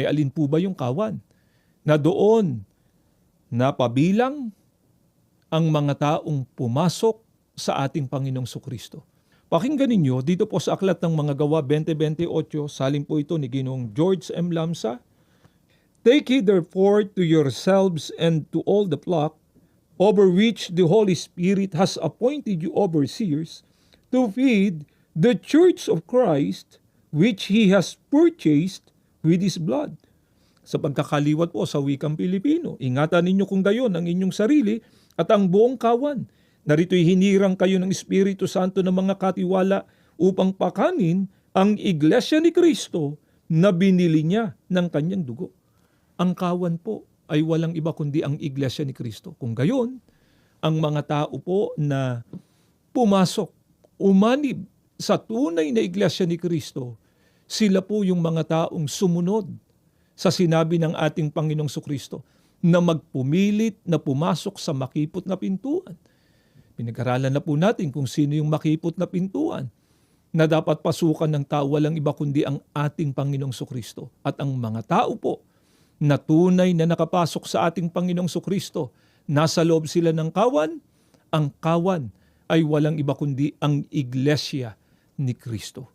Alin po ba yung kawan? Na doon napabilang ang mga taong pumasok sa ating Panginoong Sukristo. Pakinggan ninyo dito po sa Aklat ng Mga Gawa 20:28, salin po ito ni Ginoong George M. Lamsa. Take heed therefore to yourselves and to all the flock, over which the Holy Spirit has appointed you overseers, to feed the church of Christ, which He has purchased with His blood. Sa pagkakaliwat po sa wikang Pilipino, ingatan ninyo kung gayon ang inyong sarili at ang buong kawan. Narito'y hinirang kayo ng Espiritu Santo ng mga katiwala upang pakanin ang Iglesia ni Kristo na binili niya ng kanyang dugo. Ang kawan po ay walang iba kundi ang Iglesia ni Kristo. Kung gayon, ang mga tao po na pumasok, umanib sa tunay na Iglesia ni Kristo, sila po yung mga taong sumunod sa sinabi ng ating Panginoong Sukristo na magpumilit na pumasok sa makipot na pintuan. Pinag-aralan na po natin kung sino yung makipot na pintuan na dapat pasukan ng tao, walang iba kundi ang ating Panginoong Sukristo. At ang mga tao po na tunay na nakapasok sa ating Panginoong Sukristo, nasa loob sila ng kawan, ang kawan ay walang iba kundi ang Iglesia ni Kristo.